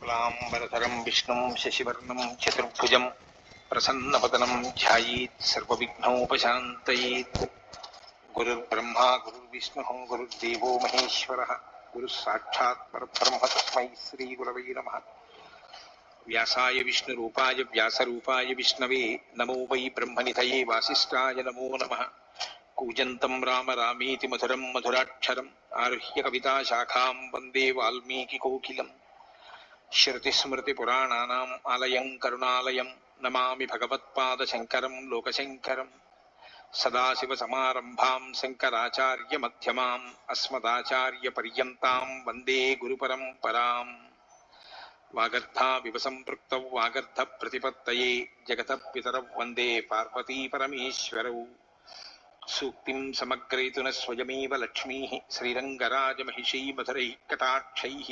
शुक्लांबरधरं विष्णुं शशिवर्णं चतुर्भुजं प्रसन्नवदनं ध्यायेत् सर्वविघ्नोपशान्तयेत्। गुरुर्ब्रह्मा गुरुर्विष्णुः गुरुर्देवो महेश्वरः गुरुः साक्षात् परब्रह्म तस्मै श्रीगुरवे नमः। व्यासाय विष्णुरूपाय व्यासरूपाय विष्णवे नमो वै ब्रह्मनिधये वासिष्ठाय नमो नमः। कूजन्तं राम रामेति मधुरं मधुराक्षरम् आरुह्य कविताशाखां वन्दे वाल्मीकिकोकिलम्। श्रुतिस्मृतिपुराणानाम् आलयं करुणालयं नमामि भगवत्पादशङ्करं लोकशङ्करम्। सदाशिवसमारम्भां शङ्कराचार्यमध्यमाम् अस्मदाचार्यपर्यन्तां वन्दे गुरुपरम्पराम्। वागर्धाविव सम्पृक्तौ वागर्धप्रतिपत्तये जगतः पितरौ वन्दे पार्वतीपरमेश्वरौ। सूक्तिं समग्रयितु न स्वयमेव लक्ष्मीः श्रीरङ्गराजमहिषी मधुरैः कटाक्षैः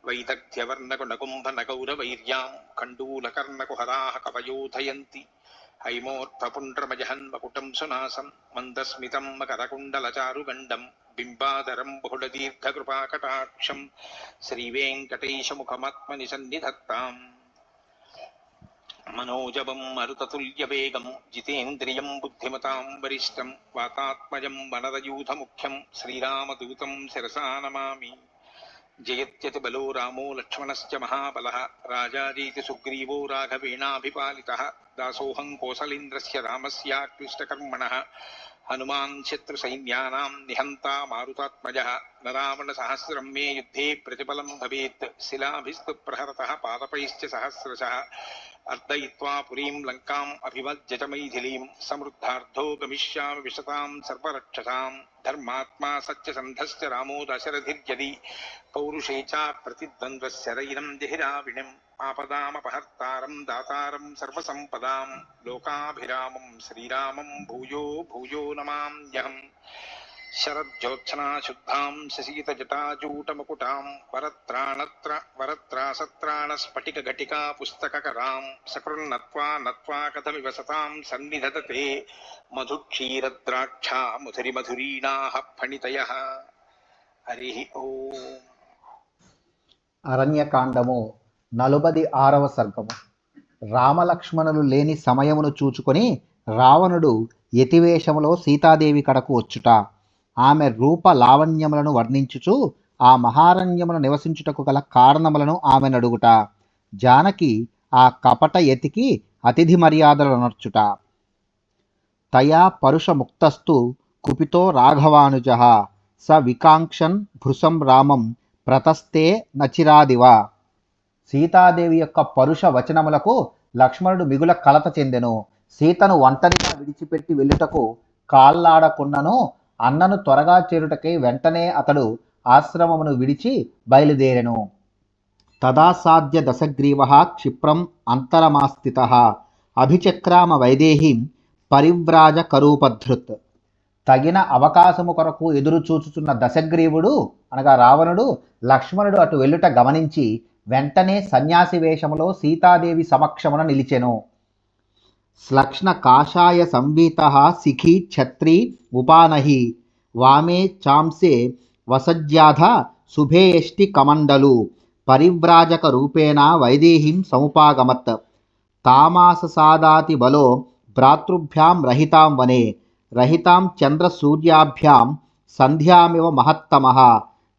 वैदग्ध्यवर्णकुण्डकुम्भनगौरवैर्यां कण्डूलकर्णकुहराः कवयोधयन्ति। हैमोत्थपुण्ड्रमजहन्मकुटं सुनासं मन्दस्मितं मकरकुण्डलचारुगण्डं बिम्बाधरं बहुलदीर्घकृपाकटाक्षं श्रीवेङ्कटेशमुखमात्मनि सन्निधत्ताम्। मनोजवं मरुततुल्यवेगं जितेन्द्रियं बुद्धिमतां वरिष्ठं वातात्मजं वनरयूथमुख्यं श्रीरामदूतं शिरसा नमामि। जयत्यतिबलो रामो लक्ष्मणश्च महाबलः राजाजीति सुग्रीवो राघवेणाभिपालितः दासोऽहं कोसलेन्द्रस्य रामस्याक्लिष्टकर्मणः हनुमान् शत्रुसैन्यानां निहन्ता मारुतात्मजः न रावणसहस्रं मे युद्धे प्रतिफलं भवेत् शिलाभिस्तु प्रहरतः पादपैश्च सहस्रशः अर्दयित्वा पुरीं लङ्काम् अभिवज्य च मैथिलीं समृद्धार्धो गमिष्यामि विशतां सर्वरक्षसां धर्मात्मा सत्यसन्धश्च रामो दशरथिर्यदि पौरुषे च प्रतिद्वन्द्वस्य रैनं जहिराविणम् आपदामपहर्तारं दातारं सर्वसम्पदां लोकाभिरामं श्रीरामं भूयो भूयो नमाम्यहम्। शरज्योत्सना शुद्धां शशीतजटाजूटमुकुटां वरत्रासत्राणस्फटिकघटिका पुस्तककरां सकृन्नत्वा नत्वा कथमिव सतां सन्निधत्ते मधुक्षीरद्राक्षा मधुरिमधुरीणाः फणितयः। हरि ओम। అరణ్యకాండము 46వ సర్గము. రామలక్ష్మణులు లేని సమయమును చూచుకొని రావణుడు యతివేషములో సీతాదేవి కడకు వచ్చుట, ఆమె రూప లావణ్యములను వర్ణించుచు ఆ మహారణ్యమును నివసించుటకు గల కారణములను ఆమె నడుగుట, జానకి ఆ కపట యతికి అతిథి మర్యాదలు నర్చుట. తయా పరుషముక్తస్తు కుపితో రాఘవానుజ స వికాంక్షన్ భృశం రామం ప్రతస్తే నచిరాదివ. సీతాదేవి యొక్క పరుష వచనములకు లక్ష్మణుడు మిగుల కలత చెందెను. సీతను ఒంటరిగా విడిచిపెట్టి వెళ్ళుటకు కాళ్లాడకున్నను అన్నను త్వరగా చేరుటకై వెంటనే అతడు ఆశ్రమమును విడిచి బయలుదేరెను. తదాసాద్య దశగ్రీవః క్షిప్రం అంతరమాస్థితః అభిచక్రామ వైదేహీం పరివ్రాజ కరూపధృత్. తగిన అవకాశము కొరకు ఎదురు చూచుచున్న దశగ్రీవుడు అనగా రావణుడు లక్ష్మణుడు అటు వెళ్ళుట గమనించి వెంటనే సన్యాసి వేషములో సీతాదేవి సమక్షమున నిలిచెను. శ్లక్ష్ణ కాషాయ సంవీతః శిఖీ ఛత్రీ ఉపానహి వామే చాంసే వసజ్యాధ శుభేష్టి కమండలు పరివ్రాజక రూపేణ వైదేహీం సముపాగమత్. తామాససాదాతి బలో భ్రాతృభ్యాం రహితాం వనే రహితాం చంద్రసూర్యాభ్యాం సంధ్యామివ మహత్తమః.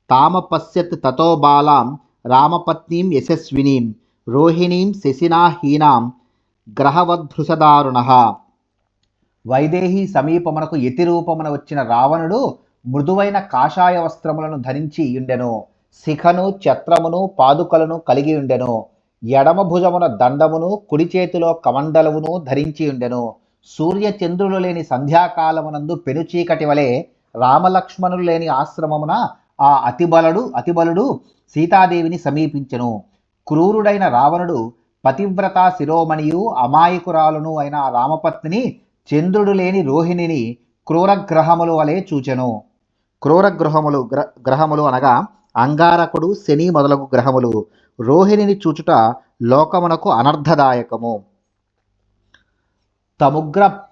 తామపశ్యత్ తతో బాలాం రామపత్నీం యశస్వినీం రోహిణీం శశినాహీనాం గ్రహవద్భృషదారుణః. వైదేహి సమీపమునకు యతి రూపమున వచ్చిన రావణుడు మృదువైన కాషాయ వస్త్రములను ధరించి ఉండెను. శిఖను ఛత్రమును పాదుకలను కలిగి ఉండెను. ఎడమ భుజమున దండమును కుడి చేతిలో కమండలమును ధరించి ఉండెను. సూర్యచంద్రులు లేని సంధ్యాకాలమునందు పెనుచీకటి వలె రామలక్ష్మణులు లేని ఆశ్రమమున ఆ అతిబలుడు సీతాదేవిని సమీపించెను. క్రూరుడైన రావణుడు పతివ్రత శిరోమణియు అమాయకురాలును అయిన ఆ రామపత్నిని చంద్రుడు లేని రోహిణిని క్రూరగ్రహములు వలె చూచెను. గ్రహములు అనగా అంగారకుడు, శని మొదలగు గ్రహములు. రోహిణిని చూచుట లోకమునకు అనర్థదాయకము.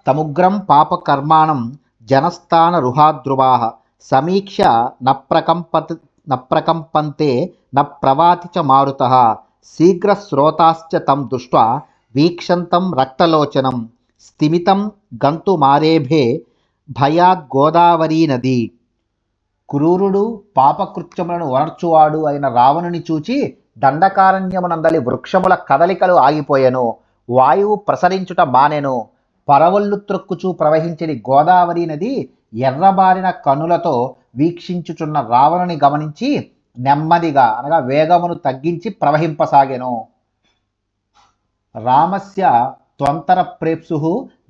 తముగ్రం పాపకర్మాణం జనస్థాన రుహాద్రువాః సమీక్ష న ప్రకంపంతే న ప్రవాతి చ మారుతః శీఘ్రశ్రోతాశ్చ తం దృష్ట్వా వీక్షంతం రక్తలోచనం స్థిమితం గంతుమారేభే భయాద్ గోదావరీ నది. క్రూరుడు పాపకృత్యములను వనర్చువాడు అయిన రావణుని చూచి దండకారణ్యమునందలి వృక్షముల కదలికలు ఆగిపోయెను. వాయువు ప్రసరించుట మానెను. పరవళ్ళు త్రొక్కుచూ ప్రవహించని గోదావరి నది ఎర్రబారిన కనులతో వీక్షించుచున్న రావణుని గమనించి నెమ్మదిగా అనగా వేగమును తగ్గించి ప్రవహింపసాగెను. రామస్య త్వంతర ప్రేప్సు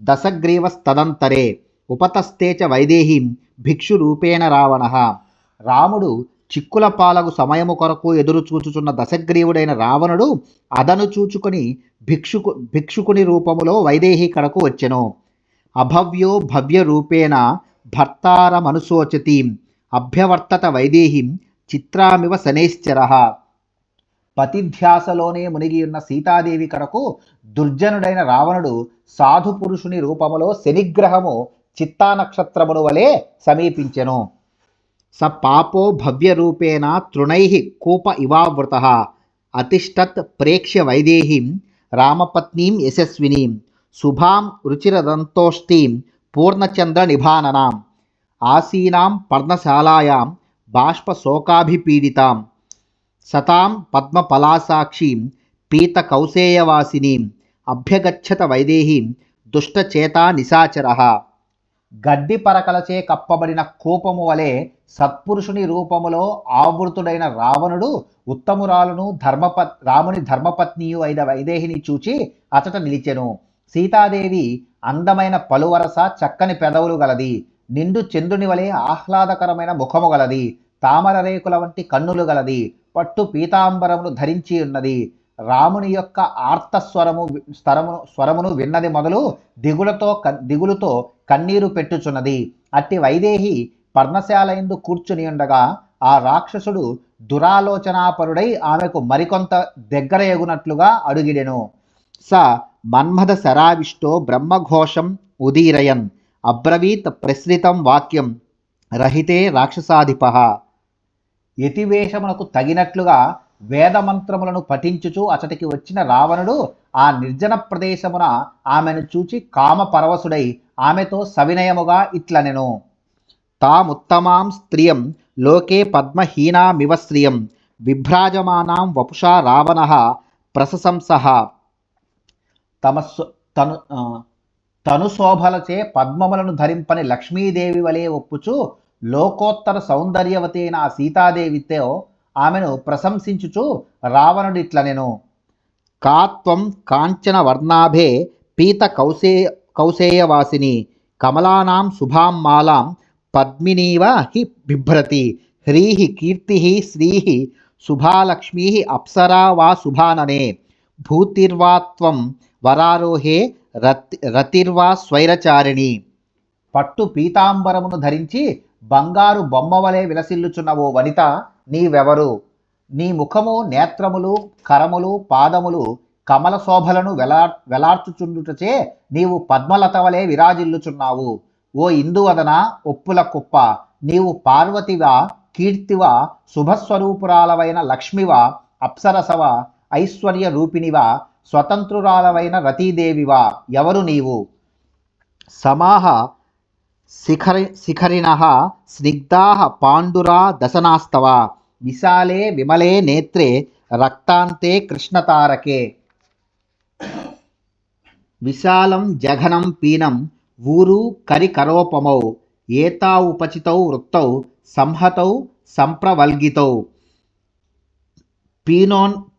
దశగ్రీవస్తదంతరే ఉపతస్తే చ వైదేహీం భిక్షురూపేణ రావణ. రాముడు చిక్కుల పాలగు సమయము కొరకు ఎదురు చూచుచున్న దశగ్రీవుడైన రావణుడు అదను చూచుకొని భిక్షుకుని రూపములో వైదేహి కడకు వచ్చెను. అభవ్యో భవ్య రూపేణ భర్తారమనుశోచతీం అభ్యవర్తత వైదేహీం చిత్రామివ శనైశ్చర. పతిధ్యాసలోనే మునిగియున్న సీతాదేవి కడకు దుర్జనుడైన రావణుడు సాధు పురుషుని రూపములో శనిగ్రహము చిత్తా నక్షత్రమును వలె సమీపించెను. స పాపో భవ్యరూపేణ తృణైః కూప ఇవావృత అతిష్టత్ ప్రేక్ష్య వైదేహీం రామపత్నీం యశస్వినీం శుభాం రుచిరదంతోష్టీం పూర్ణచంద్ర నిభాననాం ఆసీనాం పర్ణశాలాయాం బాష్పశోకాభిపీడితాం సతాం పద్మపలాసాక్షీం పీత కౌసేయవాసినీం అభ్యగచ్చత వైదేహీం దుష్టచేతా నిశాచరః. గడ్డి పరకలచే కప్పబడిన కూపము వలె సత్పురుషుని రూపములో ఆవృతుడైన రావణుడు ఉత్తమురాలను రాముని ధర్మపత్నియు అయిన వైదేహిని చూచి అచట నిలిచెను. సీతాదేవి అందమైన పలువరస చక్కని పెదవులు గలది. నిండు చంద్రుని వలె ఆహ్లాదకరమైన ముఖము గలది. తామర రేకుల వంటి కన్నులు గలది. పట్టు పీతాంబరమును ధరించి ఉన్నది. రాముని యొక్క స్వరమును విన్నది మొదలు దిగులుతో కన్నీరు పెట్టుచున్నది. అట్టి వైదేహి పర్ణశాలయందు కూర్చుని ఉండగా ఆ రాక్షసుడు దురాలోచనాపరుడై ఆమెకు మరికొంత దగ్గర ఎగునట్లుగా అడుగిడెను. స మన్మథ శరావిష్టో బ్రహ్మఘోషం ఉదీరయన్ అబ్రవీత్ ప్రసృతం వాక్యం రహితే రాక్షసాధిపః. యతివేషమునకు తగినట్లుగా వేదమంత్రములను పఠించుచు అచటికి వచ్చిన రావణుడు ఆ నిర్జన ప్రదేశమున ఆమెను చూచి కామపరవశుడై ఆమెతో సవినయముగా ఇట్లనెను. తాముత్తమాం స్త్రియం లోకే పద్మహీనామివ శ్రియం విభ్రాజమానాం వపుషా రావణః ప్రశంసః. తను శోభలచే పద్మములను ధరింపని లక్ష్మీదేవి వలె ఒప్పుచు లోకోత్తర సౌందర్యవతి అయిన ఆ సీతాదేవితో ఆమెను ప్రశంసించుచు రావణుడిట్లనెను. కాత్వం కాంచన వర్ణాభే పీత కౌసేయవాసిని కమలానాం శుభాం మాలాం పద్మినీవ హి బిభ్రతి హ్రీః కీర్తిః శ్రీః శుభాలక్ష్మీ అప్సరా వా శుభాననే భూతిర్వాత్వం వరారోహే రతిర్వా స్వైరచారిణి. పట్టు పీతాంబరమును ధరించి బంగారు బొమ్మవలే విలసిల్లుచున్న ఓ వనిత నీవెవరు? నీ ముఖము, నేత్రములు, కరములు, పాదములు కమల శోభలను వెలార్చుచుండుటచే నీవు పద్మలత వలె విరాజిల్లుచున్నావు. ఓ ఇందువదన ఒప్పుల కుప్ప, నీవు పార్వతివా, కీర్తివా, శుభస్వరూపురాలవైన లక్ష్మివా, అప్సరసవ, ఐశ్వర్య రూపిణివా, స్వతంత్రురాలవైన రతీదేవివా? ఎవరు నీవు? సమాహ శిఖరిణః స్నిగ్ధాః పాండురా దశనాస్తవ విశాలే విమలే నేత్రే రక్తాంతే కృష్ణతారకే. విశాలం జఘనం పీనం ఊరు కరికరోపమౌ ఏతావుపచితౌ వృత్తౌ సంహతౌ సంప్రవల్గితౌ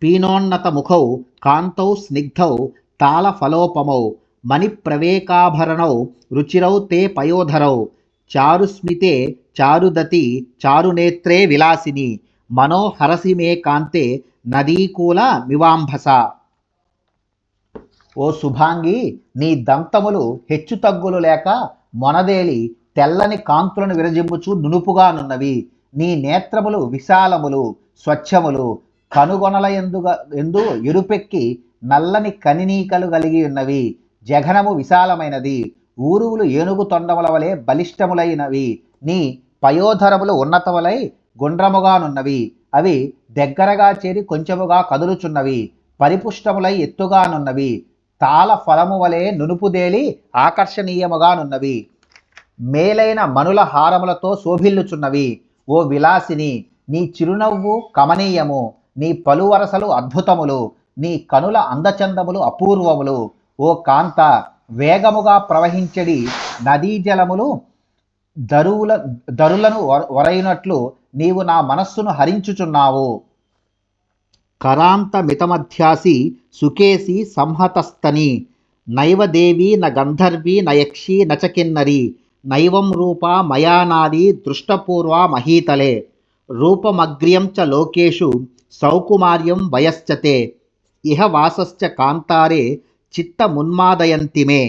పీనోన్నతముఖౌ కాంతౌ స్నిగ్ధౌ తాళఫలోపమౌ మణిప్రవేకాభరణౌ రుచిరౌ తే పయోధరౌ చారుస్మితే చారుదతి చారునేత్రే విలాసిని మనోహరసి మే కాంతే నదీకూల మివాంభస. ఓ శుభాంగి, నీ దంతములు హెచ్చుతగ్గులు లేక మొనదేలి తెల్లని కాంతులను విరజిమ్ముచు నునుపుగానున్నవి. నీ నేత్రములు విశాలములు, స్వచ్ఛములు, కనుగొనల ఎందు ఎరుపెక్కి నల్లని కనినీకలు కలిగి ఉన్నవి. జఘనము విశాలమైనది, ఊరువులు ఏనుగు తొండముల వలె బలిష్టములైనవి. నీ పయోధరములు ఉన్నతములై గుండ్రముగానున్నవి. అవి దగ్గరగా చేరి కొంచెముగా కదులుచున్నవి. పరిపుష్టములై ఎత్తుగానున్నవి. తాళ ఫలము వలె నునుపుదేలి ఆకర్షణీయముగానున్నవి. మేలైన మనుల హారములతో శోభిల్లుచున్నవి. ఓ విలాసిని, నీ చిరునవ్వు కమనీయము. నీ పలువరసలు అద్భుతములు. నీ కనుల అందచందములు అపూర్వములు. ఓ కాంత, వేగముగా ప్రవహించడి నదీ జలములు దరులను వరయునట్లు నీవు నా మనస్సును హరించుచున్నావు. కరాంత మితమధ్యాసి సుకేసి సంహతస్తని. నైవదేవి న గంధర్వి నయక్షి నచకిన్నరి. నైవం రూపా మయానాది దృష్టపూర్వ మహీతలే. రూపమగ్ర్యం చ లోకేషు సౌకుమార్యం వయశ్చతే. ఇహ వాసశ్చ కాంతారే చిత్తమున్మాదయంతిమే.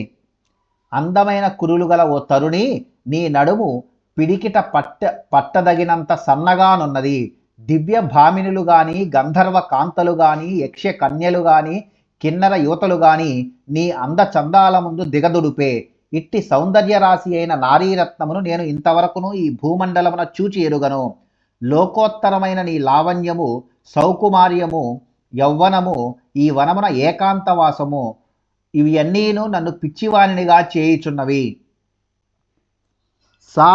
అందమైన కురులు గల ఓ తరుణి, నీ నడుము పిడికిట పట్టదగినంత సన్నగానున్నది. దివ్య భామినులు గాని, గంధర్వ కాంతలు గాని, యక్ష కన్యలు గాని, కిన్నర యువతలు గాని నీ అందచందాల ముందు దిగదుడుపే. ఇట్టి సౌందర్యరాశి అయిన నారీరత్నమును నేను ఇంతవరకును ఈ భూమండలమున చూచి ఎరుగను. లోకోత్తరమైన నీ లావణ్యము, సౌకుమార్యము, యౌవనము, ఈ వనమున ఏకాంతవాసము, ఇవి అన్నీను నన్ను పిచ్చివానినిగా చేయుచున్నవి. సా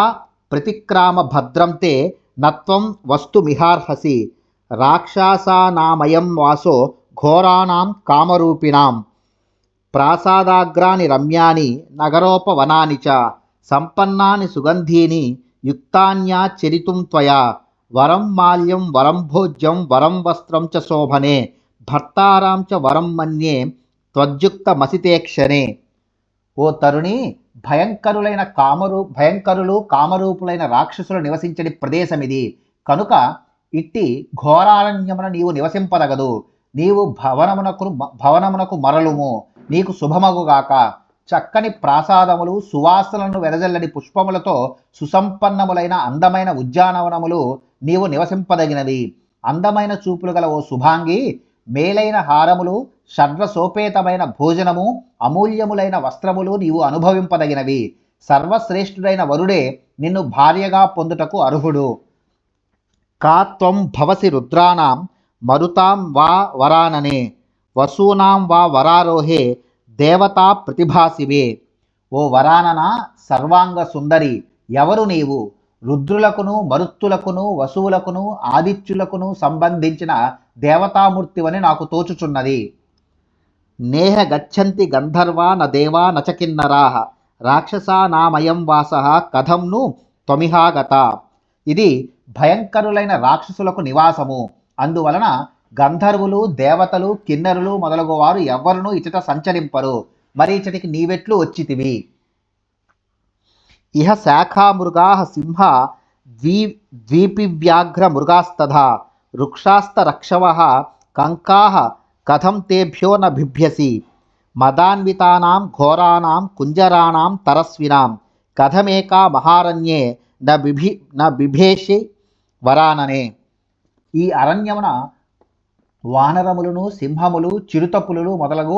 ప్రతిక్రామ భద్రం తే నత్వం వస్తుమిహార్హసి. రాక్షసానామయం వాసో ఘోరాణాం కామరూపిణాం. ప్రాసాదాగ్రాని రమ్యాని నగరోపవనాని చ. సంపన్నాని సుగంధీని యుక్తాన్యాచరితుం త్వయా. వరం మాల్యం వరం భోజ్యం వరం వస్త్రం చ శోభనే. భర్తారాం చ వరం మన్యే త్వజ్యుక్తమసితేక్షణే. ఓ తరుణి, భయంకరులు కామరూపులైన రాక్షసులు నివసించని ప్రదేశమిది. కనుక ఇట్టి ఘోరారణ్యమున నీవు నివసింపదగదు. నీవు భవనమునకు మరలుము. నీకు శుభమగుగాక. చక్కని ప్రాసాదములు, సువాసనలను వెదజల్లని పుష్పములతో సుసంపన్నములైన అందమైన ఉద్యానవనములు నీవు నివసింపదగినవి. అందమైన చూపులు గల ఓ శుభాంగి, మేలైన హారములు, షడ్రసోపేతమైన భోజనము, అమూల్యములైన వస్త్రములు నీవు అనుభవింపదగినవి. సర్వశ్రేష్ఠుడైన వరుడే నిన్ను భార్యగా పొందుటకు అర్హుడు. కా త్వం భవసి రుద్రాణం మరుతాం వా వరాననే. వసూనాం వా వరారోహే దేవతా ప్రతిభాసివే. ఓ వరానన, సర్వాంగ సుందరి, ఎవరు నీవు? రుద్రులకును, మరుత్తులకును, వసువులకును, ఆదిత్యులకును సంబంధించిన దేవతామూర్తివని నాకు తోచుచున్నది. నేహ గచ్చంతి గంధర్వా న దేవా నచకిన్నరాహ. రాక్షసానామయం వాసః కథం ను త్వమిహాగత. ఇది భయంకరులైన రాక్షసులకు నివాసము. అందువలన గంధర్వులు, దేవతలు, కిన్నరులు మొదలగు వారు ఎవ్వరునూ ఇచట సంచరింపరు. మరి ఇచటికి నీవెట్లు వచ్చితివి? ఇహ శాఖామృగా సింహ ద్వీపివ్యాఘ్ర మృగాస్తథా. వృక్షాస్తరక్షవః కంకాః కథం తేభ్యో న బిభ్యసి. మదాన్వితానాం ఘోరాణాం కుంజరాణాం తరస్వినాం. కథమేకా మహారణ్యే న బిభేషి వరాననే. ఈ అరణ్యమున వానరములను, సింహములు, చిరుతపులులు మొదలగు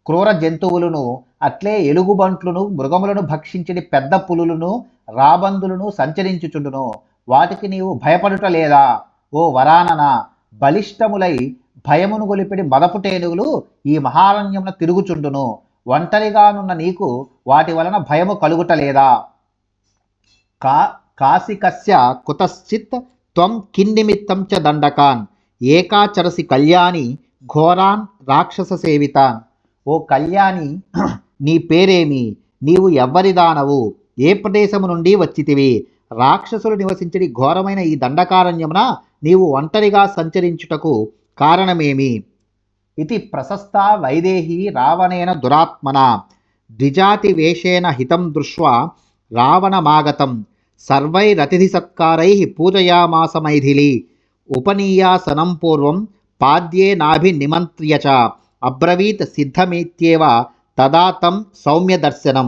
క్రూర జంతువులను, అట్లే ఎలుగుబంట్లను, మృగములను భక్షించని పెద్ద పులులను, రాబందులను సంచరించుచుండును. వాటికి నీవు భయపడుట లేదా? ఓ వరానన, బలిష్టములై భయమును గొలిపిడి మదపుటేనుగులు ఈ మహారణ్యమున తిరుగుచుండును. ఒంటరిగానున్న నీకు వాటి వలన భయము కలుగుటలేదా? కాశికస్య కుతశ్చిత్ త్వం కిన్నిమిత్తం చ దండకాన్. ఏకాచరసి కళ్యాణి ఘోరాన్ రాక్షస సేవితాన్. ఓ కళ్యాణి, నీ పేరేమి? నీవు ఎవ్వరిదానవు? ఏ ప్రదేశము నుండి వచ్చితివి? రాక్షసులు నివసించడి ఘోరమైన ఈ దండకారణ్యమున నీవు ఒంటరిగా సంచరించుటకు కారణమేమి? ఇది ప్రశస్త వైదేహి రావణేన దురాత్మన. ద్విజాతి వేషేణ హితం దృష్ట్వా రావణమాగతం. సర్వైరతిథి సత్కారై పూజయామాస మైథిలి. ఉపనీయాసనం పూర్వం పాద్యే నాభినిమంత్ర్య చ. అబ్రవీత్ సిద్ధమిత్యేవ తదా తం సౌమ్య దర్శనం.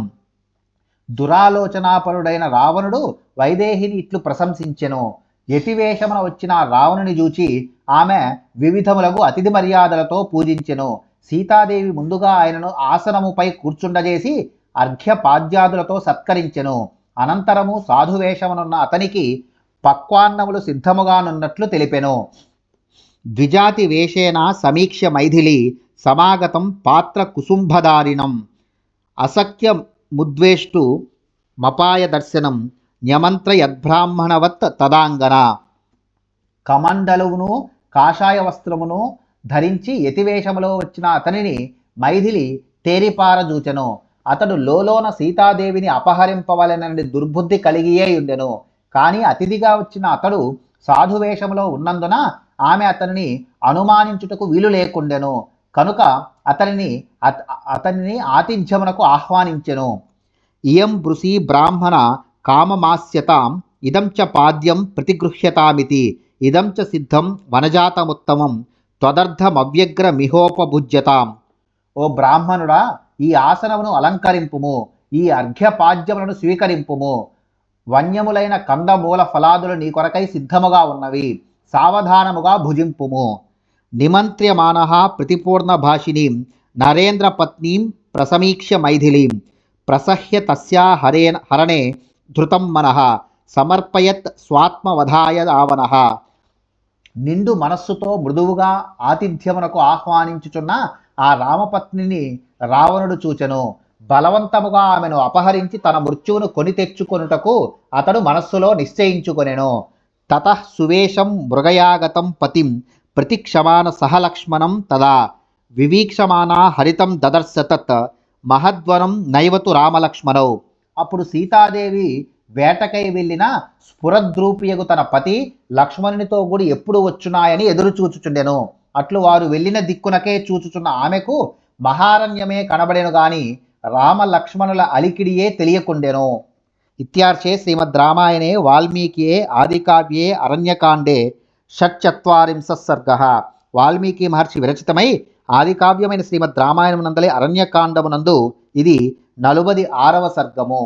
దురాలోచనాపరుడైన రావణుడు వైదేహిని ఇట్లు ప్రశంసించెను. యతివేషమున వచ్చిన రావణుని చూచి ఆమె వివిధములకు అతిథి మర్యాదలతో పూజించెను. సీతాదేవి ముందుగా ఆయనను ఆసనముపై కూర్చుండజేసి అర్ఘ్యపాద్యాదులతో సత్కరించెను. అనంతరము సాధువేషమునున్న అతనికి పక్వాన్నములు సిద్ధముగానున్నట్లు తెలిపెను. ద్విజాతి వేషేణ సమీక్ష్య మైథిలి సమాగతం పాత్ర కుసుంభదారిణం అసఖ్య ముద్వేష్టు మపాయ దర్శనం న్యమంత్ర యద్బ్రాహ్మణవత్ తదాంగన. కమండలువును కాషాయ వస్త్రమును ధరించి యతివేషములో వచ్చిన అతనిని మైథిలి తేరిపారజూచెను. అతడు లోలోన సీతాదేవిని అపహరింపవలెనని దుర్బుద్ధి కలిగియే ఉండెను. కానీ అతిథిగా వచ్చిన అతడు సాధువేషములో ఉన్నందున ఆమె అతనిని అనుమానించుటకు వీలు లేకుండెను. కనుక అతనిని ఆతిథ్యమునకు ఆహ్వానించెను. ఇయం బృసి బ్రాహ్మణ కామమాస్యతాం ఇదం చ పాద్యం ప్రతిగృహ్యతామితి ఇదం చ సిద్ధం వనజాతముత్తమం త్వదర్థమవ్యగ్రమిహోపభుజ్యతాం. ఓ బ్రాహ్మణుడా, ఈ ఆసనమును అలంకరింపుము, ఈ అర్ఘ్యపాద్యములను స్వీకరింపుము. వన్యములైన కందమూల ఫలాదులు నీ కొరకై సిద్ధముగా ఉన్నవి, సావధానముగా భుజింపుము. నిమంత్ర్యమానః ప్రతిపూర్ణ భాషిణీం నరేంద్రపత్నీం ప్రసమీక్ష్య మైథిలీం ప్రసహ్య తస్యా హరణే ధృతం మనః సమర్పయత్ స్వాత్మవధాయ రావణః. నిండు మనస్సుతో మృదువుగా ఆతిథ్యమునకు ఆహ్వానించుచున్న ఆ రామపత్నిని రావణుడు చూచెను. బలవంతముగా ఆమెను అపహరించి తన మృత్యువును కొని తెచ్చుకొనుటకు అతడు మనస్సులో నిశ్చయించుకొనెను. తతః సువేషం మృగయాగతం పతిం ప్రతిక్షమాన సహలక్ష్మణం తదా వివీక్షమానా హరితం దదర్శ తత్ మహద్వనం నైవతు రామలక్ష్మణౌ. అప్పుడు సీతాదేవి వేటకై వెళ్ళిన స్ఫురద్రూపియగు తన పతి లక్ష్మణునితో కూడి ఎప్పుడు వచ్చునాయని ఎదురు చూచుచుండెను. అట్లు వారు వెళ్ళిన దిక్కునకే చూచుచున్న ఆమెకు మహారణ్యమే కనబడెను గాని రామ లక్ష్మణుల అలికిడియే తెలియకుండెను. ఇత్యార్షే శ్రీమద్ రామాయణే వాల్మీకియే ఆదికావ్యే అరణ్యకాండే 44 సర్గః. వాల్మీకి మహర్షి విరచితమై ఆదికావ్యమైన శ్రీమద్ రామాయణమునందలి అరణ్యకాండమునందు ఇది 46వ సర్గము.